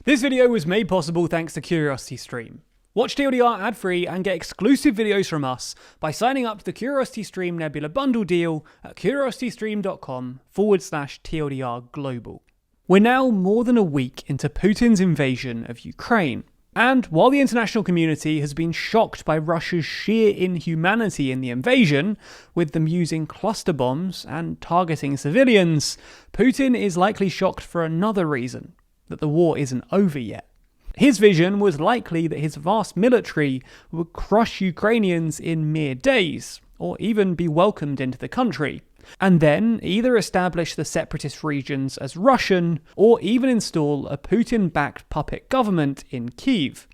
This video was made possible thanks to CuriosityStream. Watch TLDR ad-free and get exclusive videos from us by signing up to the CuriosityStream Nebula Bundle deal at curiositystream.com/TLDR Global. We're now more than a week into Putin's invasion of Ukraine. And while the international community has been shocked by Russia's sheer inhumanity in the invasion, with them using cluster bombs and targeting civilians, Putin is likely shocked for another reason, that the war isn't over yet. His vision was likely that his vast military would crush Ukrainians in mere days, or even be welcomed into the country, and then either establish the separatist regions as Russian, or even install a Putin-backed puppet government in Kyiv.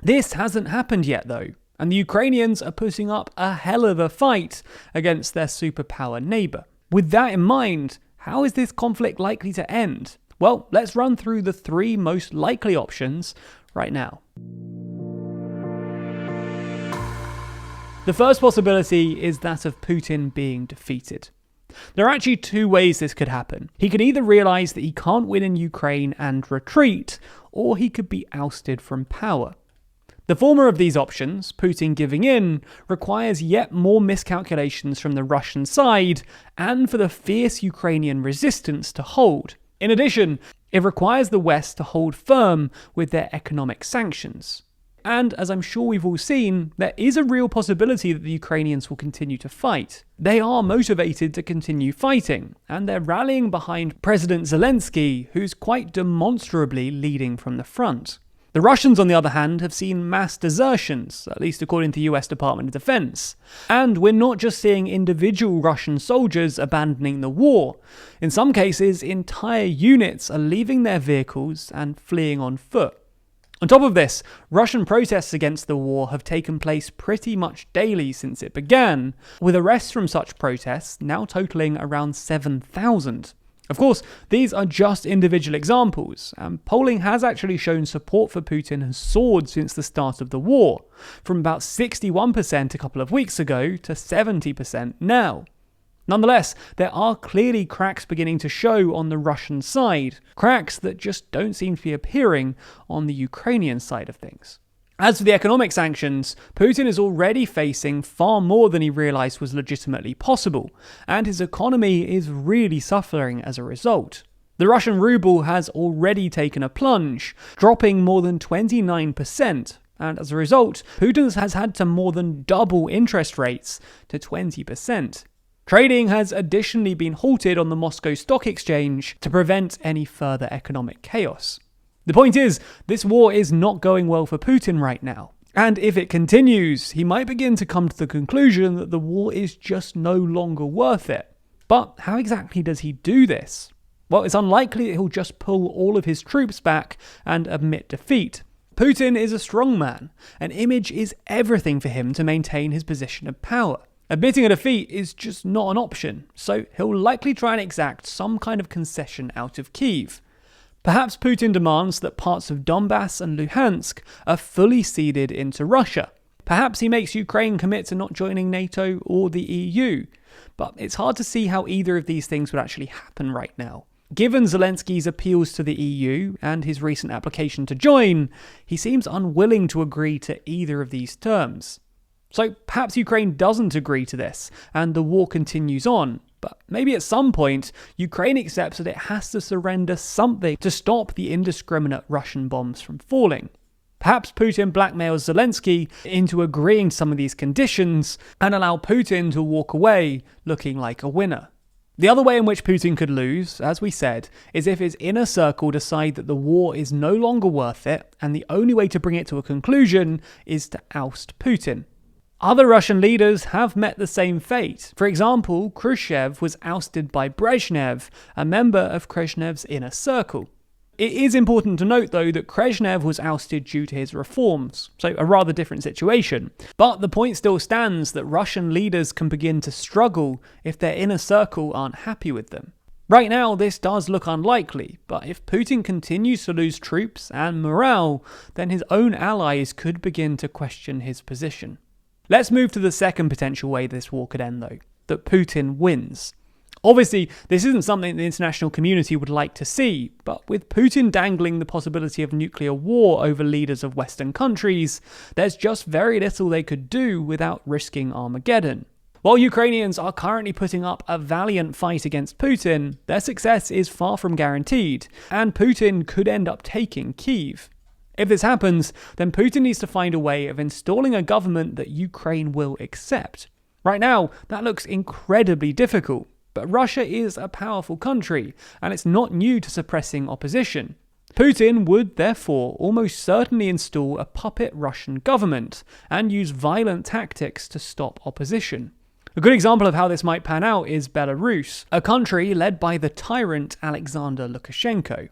This hasn't happened yet though, and the Ukrainians are putting up a hell of a fight against their superpower neighbour. With that in mind, how is this conflict likely to end? Well, let's run through the three most likely options right now. The first possibility is that of Putin being defeated. There are actually two ways this could happen. He could either realise that he can't win in Ukraine and retreat, or he could be ousted from power. The former of these options, Putin giving in, requires yet more miscalculations from the Russian side and for the fierce Ukrainian resistance to hold. In addition, it requires the West to hold firm with their economic sanctions. And as I'm sure we've all seen, there is a real possibility that the Ukrainians will continue to fight. They are motivated to continue fighting, and they're rallying behind President Zelensky, who's quite demonstrably leading from the front. The Russians, on the other hand, have seen mass desertions, at least according to the US Department of Defense. And we're not just seeing individual Russian soldiers abandoning the war. In some cases, entire units are leaving their vehicles and fleeing on foot. On top of this, Russian protests against the war have taken place pretty much daily since it began, with arrests from such protests now totaling around 7,000. Of course, these are just individual examples, and polling has actually shown support for Putin has soared since the start of the war, from about 61% a couple of weeks ago to 70% now. Nonetheless, there are clearly cracks beginning to show on the Russian side, cracks that just don't seem to be appearing on the Ukrainian side of things. As for the economic sanctions, Putin is already facing far more than he realised was legitimately possible, and his economy is really suffering as a result. The Russian ruble has already taken a plunge, dropping more than 29%, and as a result, Putin has had to more than double interest rates to 20%. Trading has additionally been halted on the Moscow Stock Exchange to prevent any further economic chaos. The point is, this war is not going well for Putin right now. And if it continues, he might begin to come to the conclusion that the war is just no longer worth it. But how exactly does he do this? Well, it's unlikely that he'll just pull all of his troops back and admit defeat. Putin is a strong man, and image is everything for him to maintain his position of power. Admitting a defeat is just not an option, so he'll likely try and exact some kind of concession out of Kyiv. Perhaps Putin demands that parts of Donbass and Luhansk are fully ceded into Russia. Perhaps he makes Ukraine commit to not joining NATO or the EU. But it's hard to see how either of these things would actually happen right now. Given Zelensky's appeals to the EU and his recent application to join, he seems unwilling to agree to either of these terms. So perhaps Ukraine doesn't agree to this, and the war continues on. But maybe at some point, Ukraine accepts that it has to surrender something to stop the indiscriminate Russian bombs from falling. Perhaps Putin blackmails Zelensky into agreeing to some of these conditions and allow Putin to walk away looking like a winner. The other way in which Putin could lose, as we said, is if his inner circle decide that the war is no longer worth it, and the only way to bring it to a conclusion is to oust Putin. Other Russian leaders have met the same fate. For example, Khrushchev was ousted by Brezhnev, a member of Brezhnev's inner circle. It is important to note, though, that Brezhnev was ousted due to his reforms, so a rather different situation. But the point still stands that Russian leaders can begin to struggle if their inner circle aren't happy with them. Right now, this does look unlikely, but if Putin continues to lose troops and morale, then his own allies could begin to question his position. Let's move to the second potential way this war could end though, that Putin wins. Obviously, this isn't something the international community would like to see, but with Putin dangling the possibility of nuclear war over leaders of Western countries, there's just very little they could do without risking Armageddon. While Ukrainians are currently putting up a valiant fight against Putin, their success is far from guaranteed, and Putin could end up taking Kyiv. If this happens, then Putin needs to find a way of installing a government that Ukraine will accept. Right now, that looks incredibly difficult. But Russia is a powerful country, and it's not new to suppressing opposition. Putin would therefore almost certainly install a puppet Russian government and use violent tactics to stop opposition. A good example of how this might pan out is Belarus, a country led by the tyrant Alexander Lukashenko.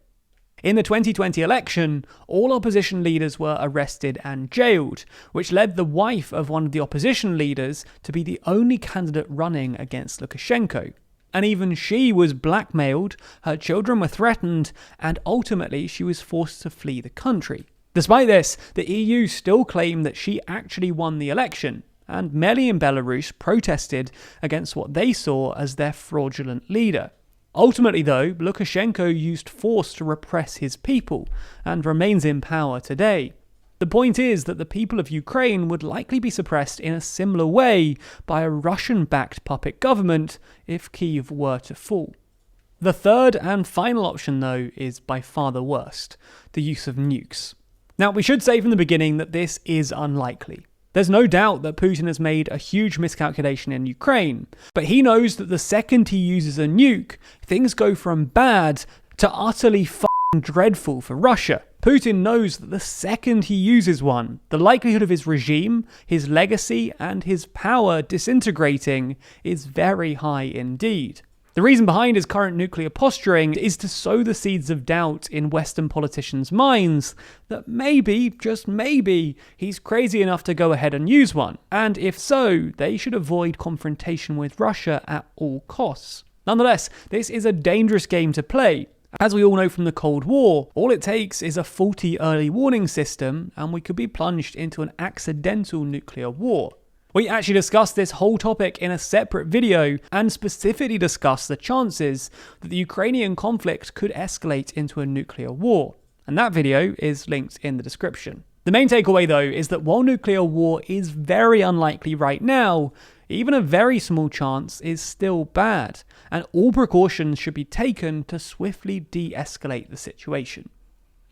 In the 2020 election, all opposition leaders were arrested and jailed, which led the wife of one of the opposition leaders to be the only candidate running against Lukashenko. And even she was blackmailed, her children were threatened, and ultimately she was forced to flee the country. Despite this, the EU still claim that she actually won the election, and many in Belarus protested against what they saw as their fraudulent leader. Ultimately, though, Lukashenko used force to repress his people, and remains in power today. The point is that the people of Ukraine would likely be suppressed in a similar way by a Russian-backed puppet government if Kyiv were to fall. The third and final option, though, is by far the worst: the use of nukes. Now, we should say from the beginning that this is unlikely. There's no doubt that Putin has made a huge miscalculation in Ukraine, but he knows that the second he uses a nuke, things go from bad to utterly dreadful for Russia. Putin knows that the second he uses one, the likelihood of his regime, his legacy, and his power disintegrating is very high indeed. The reason behind his current nuclear posturing is to sow the seeds of doubt in Western politicians' minds that maybe, just maybe, he's crazy enough to go ahead and use one, and if so, they should avoid confrontation with Russia at all costs. Nonetheless, this is a dangerous game to play. As we all know from the Cold War, all it takes is a faulty early warning system and we could be plunged into an accidental nuclear war. We actually discussed this whole topic in a separate video and specifically discussed the chances that the Ukrainian conflict could escalate into a nuclear war, and that video is linked in the description. The main takeaway though is that while nuclear war is very unlikely right now, even a very small chance is still bad, and all precautions should be taken to swiftly de-escalate the situation.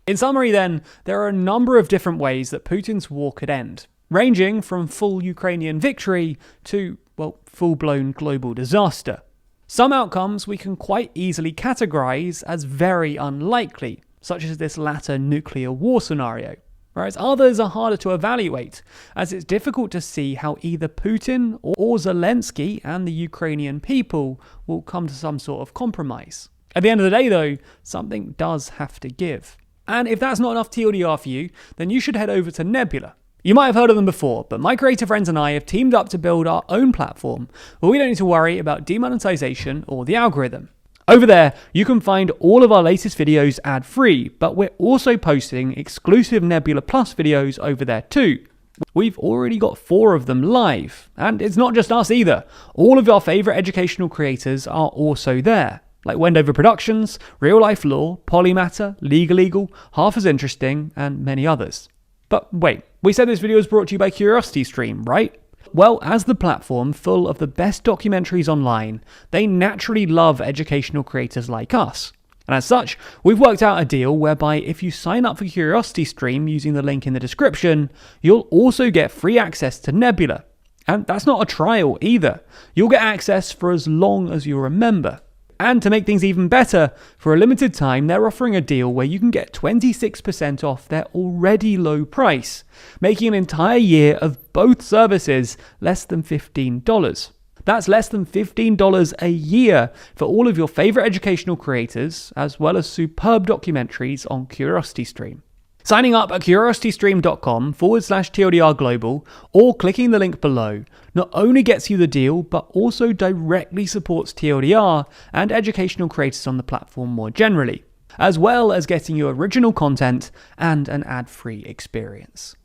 In summary then, there are a number of different ways that Putin's war could end, ranging from full Ukrainian victory to, well, full-blown global disaster. Some outcomes we can quite easily categorize as very unlikely, such as this latter nuclear war scenario. Whereas others are harder to evaluate, as it's difficult to see how either Putin or Zelensky and the Ukrainian people will come to some sort of compromise. At the end of the day though, something does have to give. And if that's not enough TLDR for you, then you should head over to Nebula. You might have heard of them before, but my creative friends and I have teamed up to build our own platform where we don't need to worry about demonetization or the algorithm. Over there, you can find all of our latest videos ad-free, but we're also posting exclusive Nebula Plus videos over there too. We've already got 4 of them live, and it's not just us either. All of our favourite educational creators are also there, like Wendover Productions, Real Life Law, Polymatter, Legal, Half as Interesting, and many others. But wait, we said this video is brought to you by CuriosityStream, right? Well, as the platform full of the best documentaries online, they naturally love educational creators like us. And as such, we've worked out a deal whereby if you sign up for CuriosityStream using the link in the description, you'll also get free access to Nebula. And that's not a trial either. You'll get access for as long as you're a member. And to make things even better, for a limited time, they're offering a deal where you can get 26% off their already low price, making an entire year of both services less than $15. That's less than $15 a year for all of your favorite educational creators, as well as superb documentaries on CuriosityStream. Signing up at curiositystream.com/TLDR Global or clicking the link below not only gets you the deal, but also directly supports TLDR and educational creators on the platform more generally, as well as getting you original content and an ad-free experience.